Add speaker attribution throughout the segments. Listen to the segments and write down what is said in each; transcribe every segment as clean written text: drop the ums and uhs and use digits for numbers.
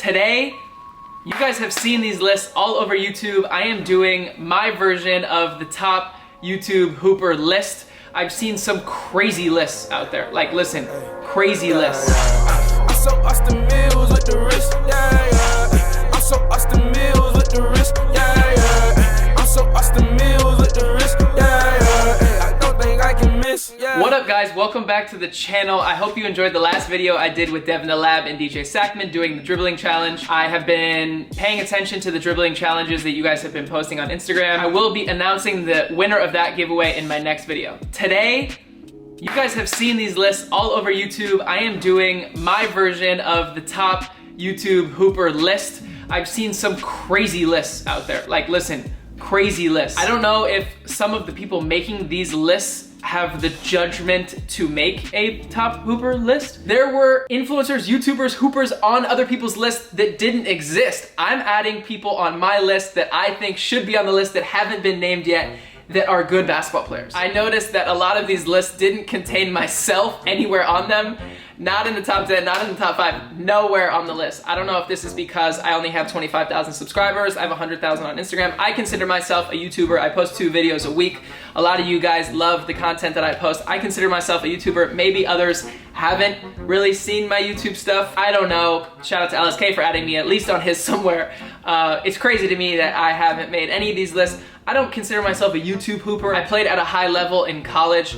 Speaker 1: Today, you guys have seen these lists all over YouTube. I am doing my version of the top YouTube hooper list. I've seen some crazy lists out there. Like, listen, crazy lists.
Speaker 2: I'm so Austin Mills with the wrist, yeah, yeah. I'm so Austin Mills with the wrist, yeah, yeah. I'm so Austin Mills with the wrist, yeah, yeah. I don't think I can miss, yeah.
Speaker 1: What up, guys? Welcome back to the channel. I hope you enjoyed the last video I did with Devin the Lab and DJ Sackman doing the dribbling challenge. I have been paying attention to the dribbling challenges that you guys have been posting on Instagram. I will be announcing the winner of that giveaway in my next video. Today, you guys have seen these lists all over YouTube. I am doing my version of the top YouTube hooper list. I've seen some crazy lists out there. Like, listen, crazy lists. I don't know if some of the people making these lists have the judgment to make a top hooper list. There were influencers, YouTubers, hoopers on other people's lists that didn't exist. I'm adding people on my list that I think should be on the list that haven't been named yet, that are good basketball players. I noticed that a lot of these lists didn't contain myself anywhere on them. Not in the top 10, not in the top 5, nowhere on the list. I don't know if this is because I only have 25,000 subscribers, I have 100,000 on Instagram. I consider myself a YouTuber. I post 2 videos a week. A lot of you guys love the content that I post. I consider myself a YouTuber. Maybe others haven't really seen my YouTube stuff. I don't know. Shout out to LSK for adding me at least on his somewhere. It's crazy to me that I haven't made any of these lists. I don't consider myself a YouTube hooper. I played at a high level in college.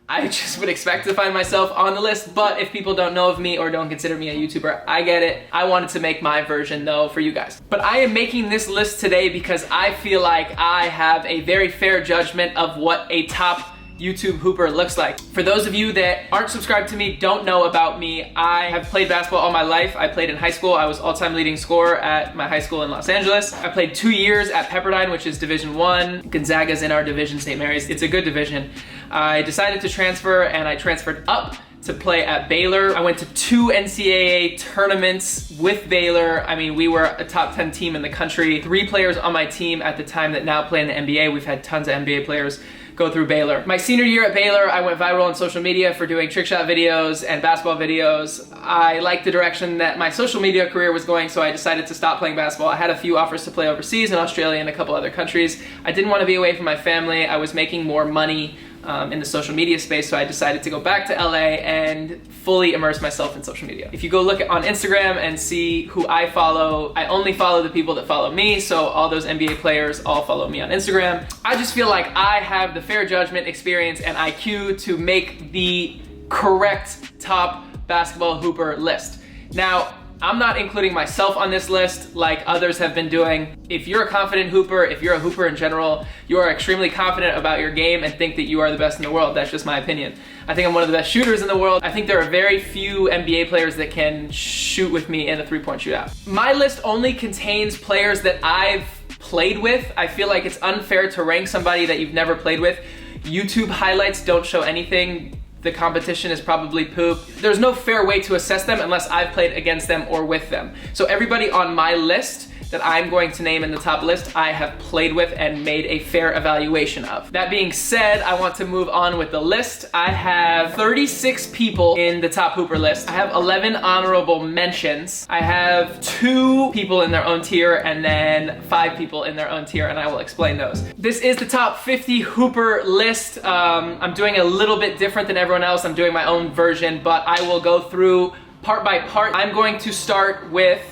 Speaker 1: I just would expect to find myself on the list, but if people don't know of me or don't consider me a YouTuber, I get it. I wanted to make my version though for you guys. But I am making this list today because I feel like I have a very fair judgment of what a top YouTube hooper looks like. For those of you that aren't subscribed to me, don't know about me, I have played basketball all my life. I played in high school. I was all-time leading scorer at my high school in Los Angeles. I played 2 years at Pepperdine, which is Division I. Gonzaga's in our division, St. Mary's. It's a good division. I decided to transfer and I transferred up to play at Baylor. I went to 2 NCAA tournaments with Baylor. I mean, we were a top 10 team in the country. 3 players on my team at the time that now play in the NBA. We've had tons of NBA players go through Baylor. My senior year at Baylor, I went viral on social media for doing trick shot videos and basketball videos. I liked the direction that my social media career was going, so I decided to stop playing basketball. I had a few offers to play overseas in Australia and a couple other countries. I didn't want to be away from my family. I was making more money in the social media space, so I decided to go back to LA and fully immerse myself in social media. If you go look on Instagram and see who I follow, I only follow the people that follow me, so all those NBA players all follow me on Instagram. I just feel like I have the fair judgment, experience, and IQ to make the correct top basketball hooper list. Now, I'm not including myself on this list like others have been doing. If you're a confident hooper, if you're a hooper in general, you are extremely confident about your game and think that you are the best in the world. That's just my opinion. I think I'm one of the best shooters in the world. I think there are very few NBA players that can shoot with me in a three-point shootout. My list only contains players that I've played with. I feel like it's unfair to rank somebody that you've never played with. YouTube highlights don't show anything. The competition is probably poop. There's no fair way to assess them unless I've played against them or with them. So everybody on my list that I'm going to name in the top list, I have played with and made a fair evaluation of. That being said, I want to move on with the list. I have 36 people in the top hooper list. I have 11 honorable mentions. I have 2 people in their own tier and then 5 people in their own tier, and I will explain those. This is the top 50 hooper list. I'm doing a little bit different than everyone else. I'm doing my own version, but I will go through part by part. I'm going to start with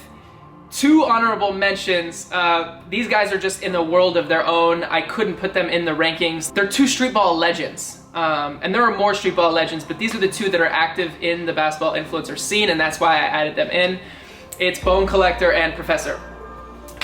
Speaker 1: 2 honorable mentions. These guys are just in the world of their own. I couldn't put them in the rankings. They're 2 street ball legends. And there are more street ball legends, but these are the 2 that are active in the basketball influencer scene, and that's why I added them in. It's Bone Collector and Professor.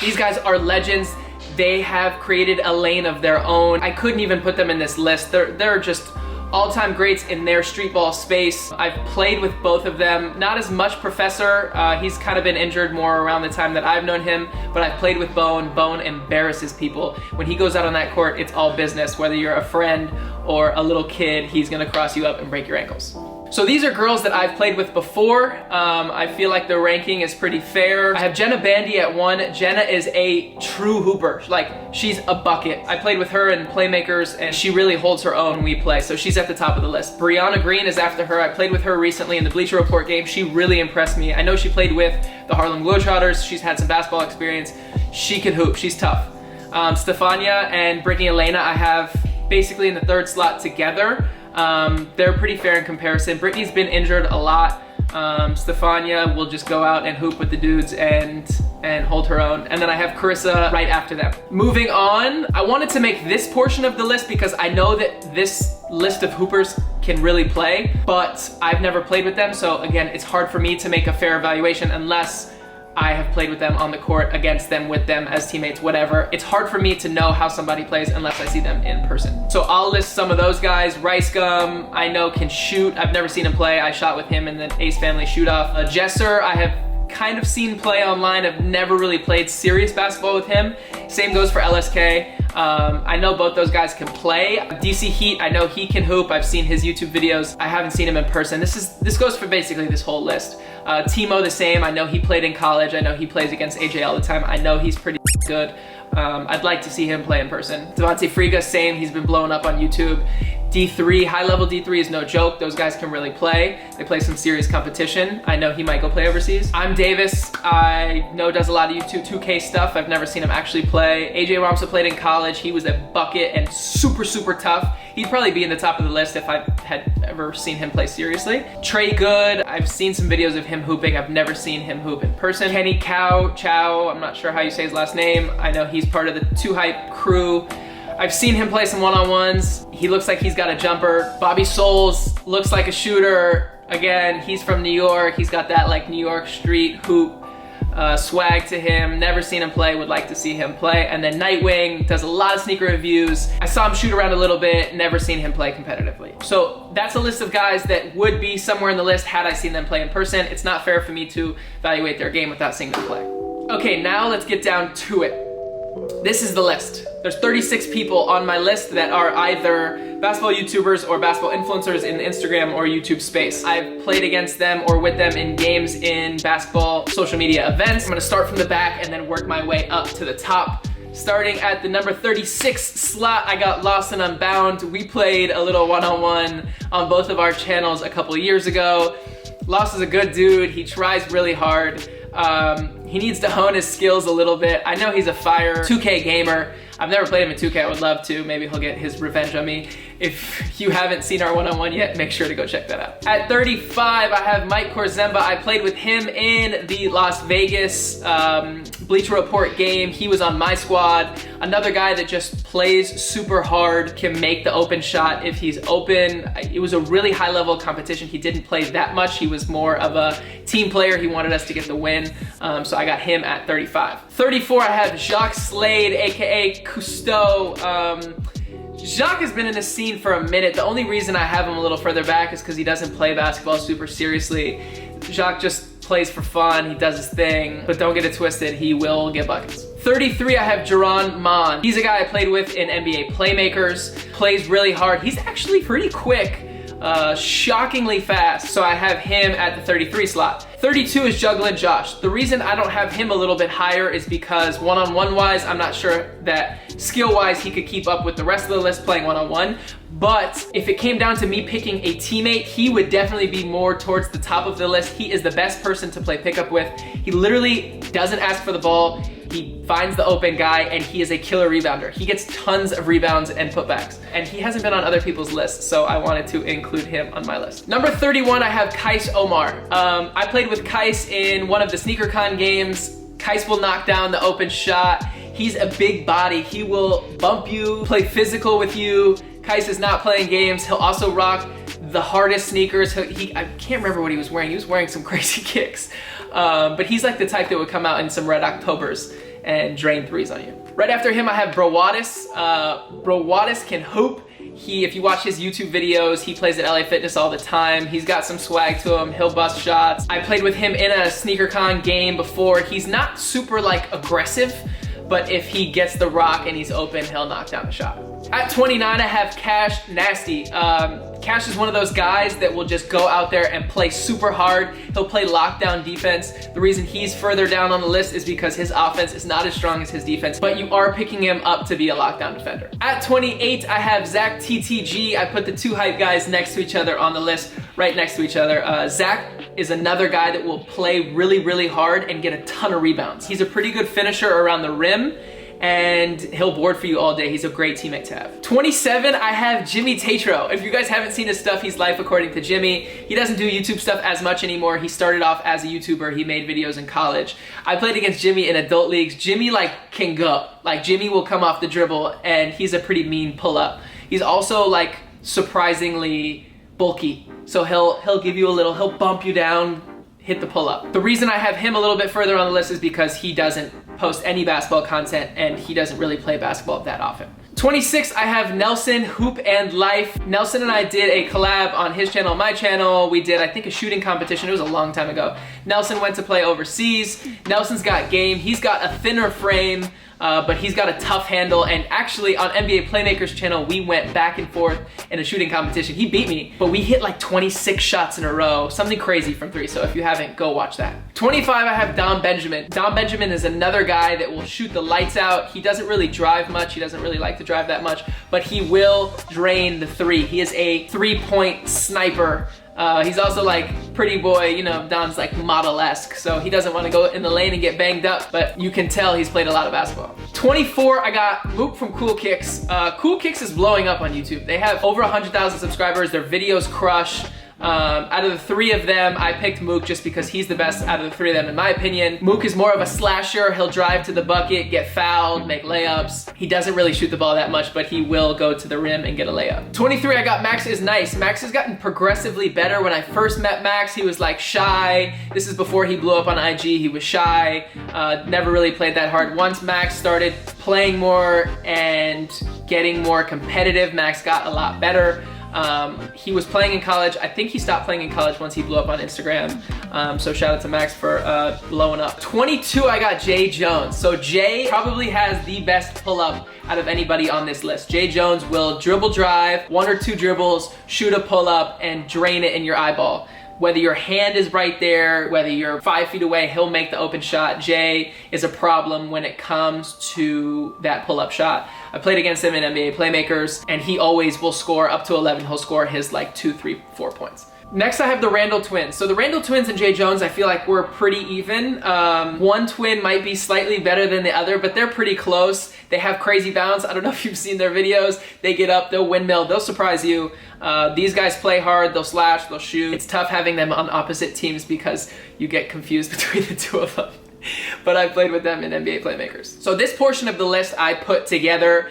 Speaker 1: These guys are legends. They have created a lane of their own. I couldn't even put them in this list. They're just all-time greats in their street ball space. I've played with both of them. Not as much Professor. He's kind of been injured more around the time that I've known him, but I've played with Bone. Bone embarrasses people. When he goes out on that court, it's all business. Whether you're a friend or a little kid, he's gonna cross you up and break your ankles. So these are girls that I've played with before. I feel like the ranking is pretty fair. I have Jenna Bandy at 1. Jenna is a true hooper. Like, she's a bucket. I played with her in Playmakers and she really holds her own when we play, so she's at the top of the list. Brianna Green is after her. I played with her recently in the Bleacher Report game. She really impressed me. I know she played with the Harlem Globetrotters. She's had some basketball experience. She can hoop, she's tough. Stefania and Brittany Elena I have basically in the 3rd slot together. They're pretty fair in comparison. Brittany's been injured a lot. Stefania will just go out and hoop with the dudes and hold her own. And then I have Carissa right after them. Moving on, I wanted to make this portion of the list because I know that this list of hoopers can really play, but I've never played with them. So again, it's hard for me to make a fair evaluation unless I have played with them on the court, against them, with them, as teammates, whatever. It's hard for me to know how somebody plays unless I see them in person. So I'll list some of those guys. Rice Gum, I know can shoot. I've never seen him play. I shot with him in the Ace Family shoot-off. Jesser, I have kind of seen play online. I've never really played serious basketball with him. Same goes for LSK. I know both those guys can play. DC Heat, I know he can hoop. I've seen his YouTube videos. I haven't seen him in person. This goes for basically this whole list. Timo the same. I know he played in college. I know he plays against AJ all the time. I know he's pretty good. I'd like to see him play in person. Devontae Friga, same. He's been blowing up on YouTube. D3, high-level D3 is no joke. Those guys can really play. They play some serious competition. I know he might go play overseas. I'm Davis. I know does a lot of YouTube 2K stuff. I've never seen him actually play. AJ Ramsa played in college. He was a bucket and super, super tough. He'd probably be in the top of the list if I had ever seen him play seriously. Trey Good, I've seen some videos of him hooping. I've never seen him hoop in person. Kenny Chow, I'm not sure how you say his last name. I know he's part of the 2Hype crew. I've seen him play some one-on-ones. He looks like he's got a jumper. Bobby Souls looks like a shooter. Again, he's from New York. He's got that like New York street hoop swag to him. Never seen him play, would like to see him play. And then Nightwing does a lot of sneaker reviews. I saw him shoot around a little bit, never seen him play competitively. So that's a list of guys that would be somewhere in the list had I seen them play in person. It's not fair for me to evaluate their game without seeing them play. Okay, now let's get down to it. This is the list. There's 36 people on my list that are either basketball YouTubers or basketball influencers in the Instagram or YouTube space. I've played against them or with them in games in basketball social media events. I'm gonna start from the back and then work my way up to the top. Starting at the number 36 slot, I got Lost and Unbound. We played a little one-on-one on both of our channels a couple years ago. Lost is a good dude. He tries really hard. He needs to hone his skills a little bit. I know he's a fire 2K gamer. I've never played him in 2K, I would love to. Maybe he'll get his revenge on me. If you haven't seen our one-on-one yet, make sure to go check that out. At 35, I have Mike Korzemba. I played with him in the Las Vegas Bleacher Report game. He was on my squad. Another guy that just plays super hard, can make the open shot if he's open. It was a really high level competition. He didn't play that much. He was more of a team player. He wanted us to get the win. So I got him at 35. 34, I have Jacques Slade, AKA Cousteau. Jacques has been in the scene for a minute. The only reason I have him a little further back is because he doesn't play basketball super seriously. Jacques just plays for fun, he does his thing, but don't get it twisted, he will get buckets. 33, I have Jaron Mon. He's a guy I played with in NBA Playmakers, plays really hard. He's actually pretty quick, shockingly fast, so I have him at the 33 slot. 32 is Jugglin' Josh. The reason I don't have him a little bit higher is because one-on-one wise, I'm not sure that skill-wise he could keep up with the rest of the list playing one-on-one. But if it came down to me picking a teammate, he would definitely be more towards the top of the list. He is the best person to play pickup with. He literally doesn't ask for the ball. He finds the open guy and he is a killer rebounder. He gets tons of rebounds and putbacks. And he hasn't been on other people's lists, so I wanted to include him on my list. Number 31, I have Kais Omar. I played with Kais in one of the SneakerCon games. Kais will knock down the open shot. He's a big body. He will bump you, play physical with you. Kais is not playing games. He'll also rock the hardest sneakers. I can't remember what he was wearing. He was wearing some crazy kicks. But he's like the type that would come out in some Red Octobers and drain threes on you. Right after him, I have Browadis. Browadis can hoop. If you watch his YouTube videos, he plays at LA Fitness all the time. He's got some swag to him. He'll bust shots. I played with him in a SneakerCon game before. He's not super like aggressive, but if he gets the rock and he's open, he'll knock down a shot. At 29, I have Cash Nasty. Cash is one of those guys that will just go out there and play super hard. He'll play lockdown defense. The reason he's further down on the list is because his offense is not as strong as his defense, but you are picking him up to be a lockdown defender. At 28, I have Zach TTG. I put the two hype guys next to each other on the list, right next to each other. Zach is another guy that will play really, really hard and get a ton of rebounds. He's a pretty good finisher around the rim, and he'll board for you all day. He's a great teammate to have. 27, I have Jimmy Tatro. If you guys haven't seen his stuff, he's life according to Jimmy. He doesn't do YouTube stuff as much anymore. He started off as a YouTuber. He made videos in college. I played against Jimmy in adult leagues. Jimmy can go. Jimmy will come off the dribble, and he's a pretty mean pull-up. He's also surprisingly bulky. So he'll give you a little, he'll bump you down, hit the pull-up. The reason I have him a little bit further on the list is because he doesn't post any basketball content and he doesn't really play basketball that often. 26, I have Nelson Hoop and Life. Nelson and I did a collab on his channel, my channel. We did, I think, a shooting competition. It was a long time ago. Nelson went to play overseas. Nelson's got game. He's got a thinner frame, but he's got a tough handle. And actually, on NBA Playmakers channel, we went back and forth in a shooting competition. He beat me, but we hit 26 shots in a row, something crazy from three. So if you haven't, go watch that. 25, I have Dom Benjamin. Dom Benjamin is another guy that will shoot the lights out. He doesn't really drive much. He doesn't really like to drive that much, but he will drain the three. He is a three-point sniper. He's also pretty boy, you know, Dom's model-esque, so he doesn't want to go in the lane and get banged up, but you can tell he's played a lot of basketball. 24, I got Mook from Cool Kicks. Cool Kicks is blowing up on YouTube. They have over 100,000 subscribers. Their videos crush. Out of the three of them, I picked Mook just because he's the best out of the three of them, in my opinion. Mook is more of a slasher. He'll drive to the bucket, get fouled, make layups. He doesn't really shoot the ball that much, but he will go to the rim and get a layup. 23, I got Max is Nice. Max has gotten progressively better. When I first met Max, he was shy. This is before he blew up on IG. He was shy, never really played that hard. Once Max started playing more and getting more competitive, Max got a lot better. He was playing in college. I think he stopped playing in college once he blew up on Instagram. So shout out to Max for blowing up. 22, I got Jay Jones. So Jay probably has the best pull-up out of anybody on this list. Jay Jones will dribble drive, 1 or 2 dribbles, shoot a pull-up, and drain it in your eyeball. Whether your hand is right there, whether you're 5 feet away, he'll make the open shot. Jay is a problem when it comes to that pull-up shot. I played against him in NBA Playmakers, and he always will score up to 11. He'll score his 2, 3, 4 points. Next, I have the Randall twins. So the Randall twins and Jay Jones, I feel like we're pretty even. One twin might be slightly better than the other, but they're pretty close. They have crazy bounce. I don't know if you've seen their videos. They get up, they'll windmill, they'll surprise you. These guys play hard, they'll slash, they'll shoot. It's tough having them on opposite teams because you get confused between the two of them. But I played with them in NBA Playmakers. So this portion of the list I put together.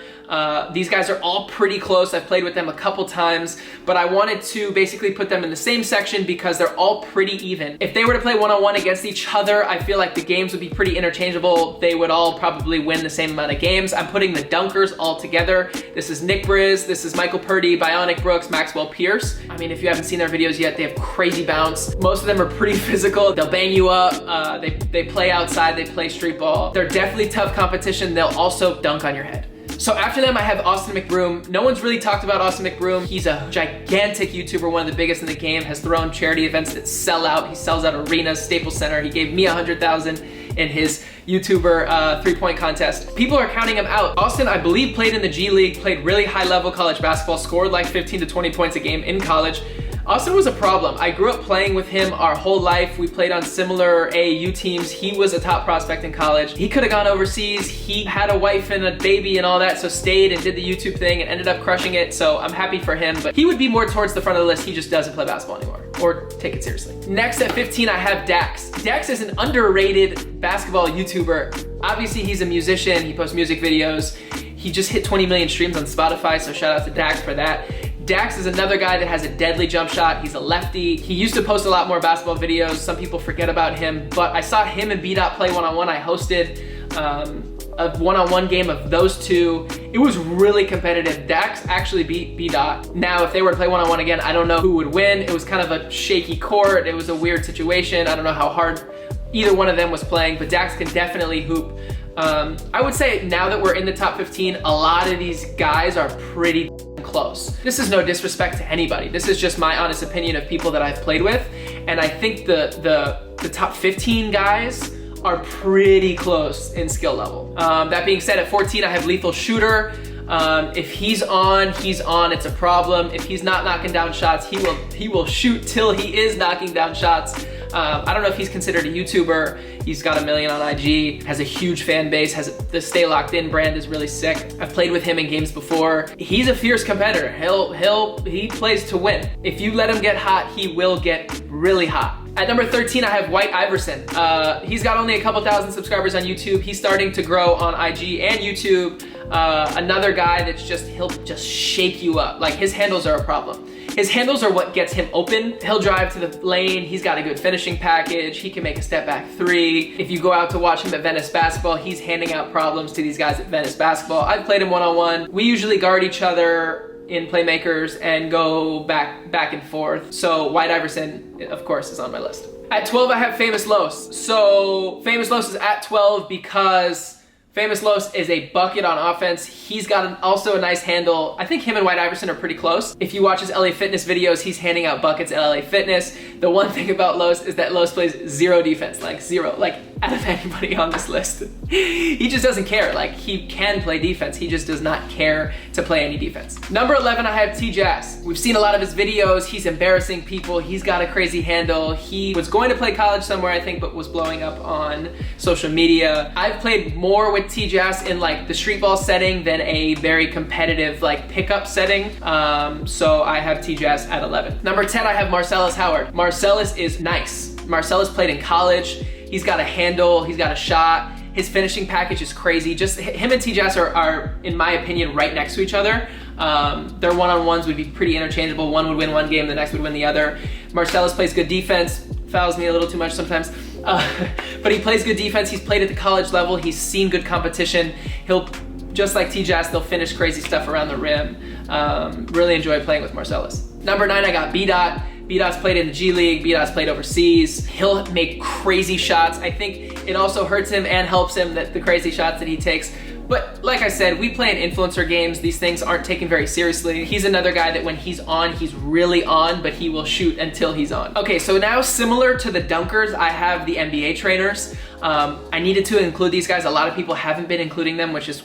Speaker 1: These guys are all pretty close. I've played with them a couple times, but I wanted to basically put them in the same section because they're all pretty even. If they were to play one-on-one against each other, I feel like the games would be pretty interchangeable. They would all probably win the same amount of games. I'm putting the dunkers all together. This is Nick Briz, this is Michael Purdy, Bionic Brooks, Maxwell Pierce. I mean, if you haven't seen their videos yet, they have crazy bounce. Most of them are pretty physical. They'll bang you up. They play outside, they play street ball. They're definitely tough competition. They'll also dunk on your head. So after them, I have Austin McBroom. No one's really talked about Austin McBroom. He's a gigantic YouTuber, one of the biggest in the game, has thrown charity events that sell out. He sells out arenas, Staples Center. He gave me $100,000 in his YouTuber three-point contest. People are counting him out. Austin, I believe, played in the G League, played really high-level college basketball, scored 15 to 20 points a game in college. Austin was a problem. I grew up playing with him our whole life. We played on similar AAU teams. He was a top prospect in college. He could have gone overseas. He had a wife and a baby and all that, so stayed and did the YouTube thing and ended up crushing it, so I'm happy for him, but he would be more towards the front of the list. He just doesn't play basketball anymore, or take it seriously. Next at 15, I have Dax. Dax is an underrated basketball YouTuber. Obviously, he's a musician. He posts music videos. He just hit 20 million streams on Spotify, so shout out to Dax for that. Dax is another guy that has a deadly jump shot. He's a lefty. He used to post a lot more basketball videos. Some people forget about him, but I saw him and B-Dot play one-on-one. I hosted a one-on-one game of those two. It was really competitive. Dax actually beat B-Dot. Now, if they were to play one-on-one again, I don't know who would win. It was kind of a shaky court. It was a weird situation. I don't know how hard either one of them was playing, but Dax can definitely hoop. I would say now that we're in the top 15, a lot of these guys are pretty close. This is no disrespect to anybody. This is just my honest opinion of people that I've played with. And I think the top 15 guys are pretty close in skill level. That being said, at 14, I have Lethal Shooter. If he's on, it's a problem. If he's not knocking down shots, he will shoot till he is knocking down shots. I don't know if he's considered a YouTuber. He's got 1 million on IG, has a huge fan base, has the Stay Locked In brand is really sick. I've played with him in games before. He's a fierce competitor. He plays to win. If you let him get hot, he will get really hot. At number 13, I have White Iverson. He's got only a couple thousand subscribers on YouTube. He's starting to grow on IG and YouTube. Another guy that's he'll just shake you up. Like, his handles are a problem. His handles are what gets him open. He'll drive to the lane. He's got a good finishing package. He can make a step back three. If you go out to watch him at Venice Basketball, he's handing out problems to these guys at Venice Basketball. I've played him one-on-one. We usually guard each other in playmakers and go back and forth. So White Iverson, of course, is on my list. At 12, I have Famous Los. So Famous Los is at 12 because Famous Los is a bucket on offense. He's got also a nice handle. I think him and White Iverson are pretty close. If you watch his LA Fitness videos, he's handing out buckets at LA Fitness. The one thing about Los is that Los plays zero defense, like zero, like out of anybody on this list. He just doesn't care. Like, he can play defense. He just does not care to play any defense. Number 11, I have T-Jazz. We've seen a lot of his videos. He's embarrassing people. He's got a crazy handle. He was going to play college somewhere, I think, but was blowing up on social media. I've played more with T-Jazz in like the street ball setting than a very competitive like pickup setting. So I have T-Jazz at 11. Number 10, I have Marcellus Howard. Marcellus is nice. Marcellus played in college. He's got a handle, he's got a shot. His finishing package is crazy. Just him and T-Jazz are, in my opinion, right next to each other. Their one-on-ones would be pretty interchangeable. One would win one game, the next would win the other. Marcellus plays good defense, fouls me a little too much sometimes. But he plays good defense. He's played at the college level. He's seen good competition. He'll, just like T-Jazz, they'll finish crazy stuff around the rim. Really enjoy playing with Marcellus. Number 9, I got B-Dot. B-Dot's played in the G League, B-Dot's played overseas. He'll make crazy shots. I think it also hurts him and helps him that the crazy shots that he takes. But like I said, we play in influencer games. These things aren't taken very seriously. He's another guy that when he's on, he's really on, but he will shoot until he's on. Okay, so now similar to the dunkers, I have the NBA trainers. I needed to include these guys. A lot of people haven't been including them, which is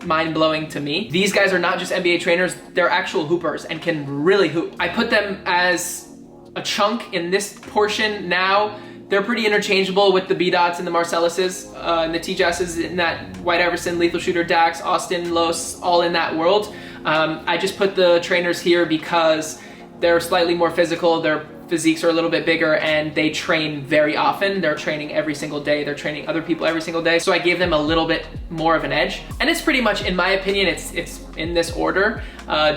Speaker 1: mind-blowing to me. These guys are not just NBA trainers, they're actual hoopers and can really hoop. I put them as a chunk in this portion now. They're pretty interchangeable with the B-Dots and the Marcelluses, and the T-Jasses in that White Iverson, Lethal Shooter, Dax, Austin, Los, all in that world. I just put the trainers here because they're slightly more physical, their physiques are a little bit bigger, and they train very often. They're training every single day, they're training other people every single day, so I gave them a little bit more of an edge. And it's pretty much, in my opinion, it's in this order.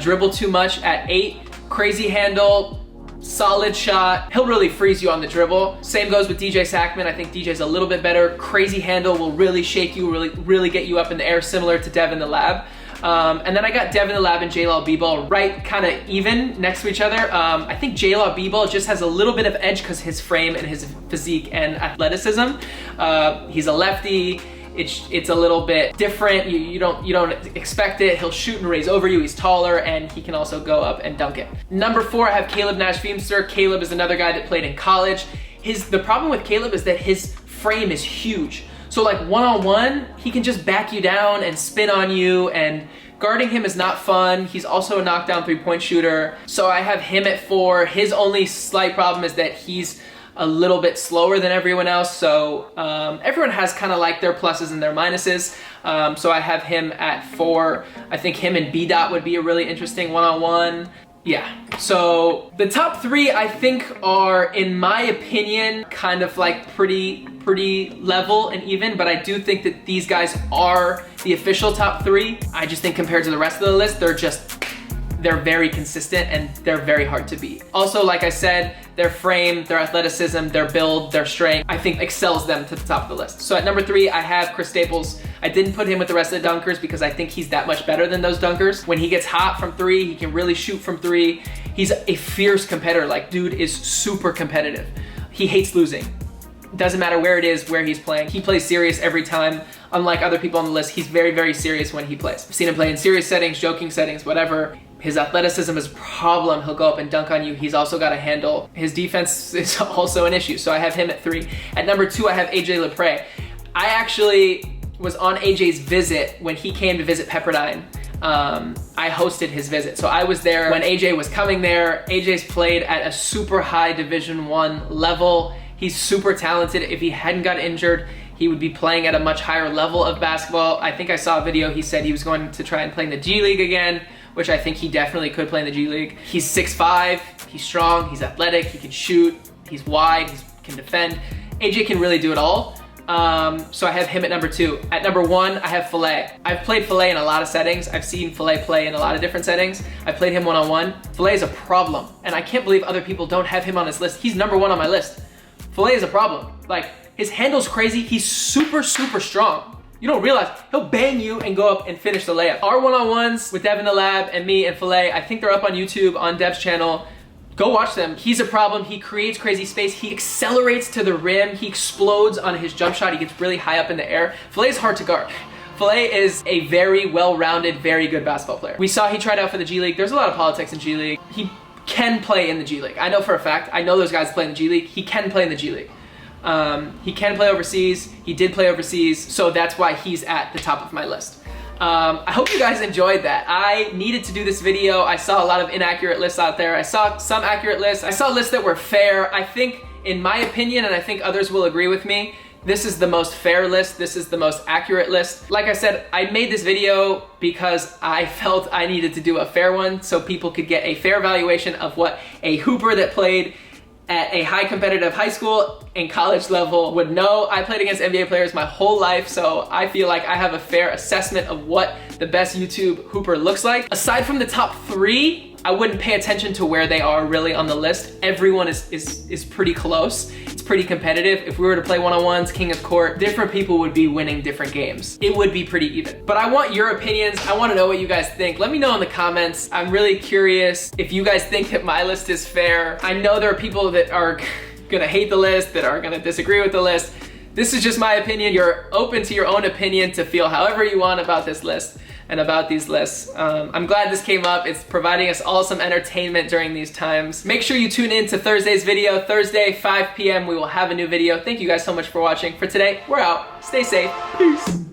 Speaker 1: Dribble too much at 8, crazy handle, solid shot. He'll really freeze you on the dribble. Same goes with DJ Sackman. I think DJ's a little bit better. Crazy handle will really shake you, really get you up in the air, similar to Dev in the Lab. And then I got Dev in the Lab and J-Law B-Ball right kind of even next to each other. I think J-Law B-Ball just has a little bit of edge because his frame and his physique and athleticism. He's a lefty. It's a little bit different. You don't expect it. He'll shoot and raise over you. He's taller and he can also go up and dunk it. Number 4, I have Caleb Nash Feemster. Caleb is another guy that played in college. The problem with Caleb is that his frame is huge. So like one-on-one, he can just back you down and spin on you, and guarding him is not fun. He's also a knockdown three-point shooter. So I have him at 4. His only slight problem is that he's a little bit slower than everyone else, so everyone has kind of like their pluses and their minuses. So I have him at 4. I think him and B-Dot would be a really interesting one-on-one. Yeah, so the top 3 I think are, in my opinion, kind of like pretty level and even, but I do think that these guys are the official top 3. I just think compared to the rest of the list, they're very consistent and they're very hard to beat. Also, like I said, their frame, their athleticism, their build, their strength, I think excels them to the top of the list. So at number 3, I have Chris Staples. I didn't put him with the rest of the dunkers because I think he's that much better than those dunkers. When he gets hot from 3, he can really shoot from 3. He's a fierce competitor. Like, dude is super competitive. He hates losing. Doesn't matter where it is, where he's playing. He plays serious every time. Unlike other people on the list, he's very, very serious when he plays. I've seen him play in serious settings, joking settings, whatever. His athleticism is a problem. He'll go up and dunk on you. He's also got a handle. His defense is also an issue. So I have him at 3. At number 2, I have AJ LePray. I actually was on AJ's visit when he came to visit Pepperdine. I hosted his visit. So I was there when AJ was coming there. AJ's played at a super high Division I level. He's super talented. If he hadn't got injured, he would be playing at a much higher level of basketball. I think I saw a video, he said he was going to try and play in the G League again, which I think he definitely could play in the G League. He's 6'5", he's strong, he's athletic, he can shoot, he's wide, he can defend. AJ can really do it all. So I have him at number 2. At number 1, I have Filet. I've played Filet in a lot of settings. I've seen Filet play in a lot of different settings. I played him one-on-one. Filet is a problem, and I can't believe other people don't have him on his list. He's number 1 on my list. Filet is a problem. Like, his handle's crazy. He's super, super strong. You don't realize, he'll bang you and go up and finish the layup. Our one-on-ones with Devin the Lab and me and Filet, I think they're up on YouTube on Dev's channel. Go watch them. He's a problem. He creates crazy space. He accelerates to the rim. He explodes on his jump shot. He gets really high up in the air. Filet is hard to guard. Filet is a very well-rounded, very good basketball player. We saw he tried out for the G League. There's a lot of politics in G League. He can play in the G League. I know for a fact. I know those guys play in the G League. He can play in the G League. He can play overseas. He did play overseas, so that's why he's at the top of my list. I hope you guys enjoyed that. I needed to do this video. I saw a lot of inaccurate lists out there. I saw some accurate lists. I saw lists that were fair. I think, in my opinion, and I think others will agree with me, this is the most fair list. This is the most accurate list. Like I said, I made this video because I felt I needed to do a fair one so people could get a fair valuation of what a hooper that played at a high competitive high school and college level would know. I played against NBA players my whole life, so I feel like I have a fair assessment of what the best YouTube hooper looks like. Aside from the top 3, I wouldn't pay attention to where they are really on the list. Everyone is pretty close. It's pretty competitive. If we were to play one-on-ones, king of court, different people would be winning different games. It would be pretty even. But I want your opinions. I want to know what you guys think. Let me know in the comments. I'm really curious if you guys think that my list is fair. I know there are people that are gonna hate the list, that are gonna disagree with the list. This is just my opinion. You're open to your own opinion to feel however you want about this list and about these lists. I'm glad this came up. It's providing us all some entertainment during these times. Make sure you tune in to Thursday's video. Thursday, 5 p.m. we will have a new video. Thank you guys so much for watching. For today, we're out. Stay safe. Peace.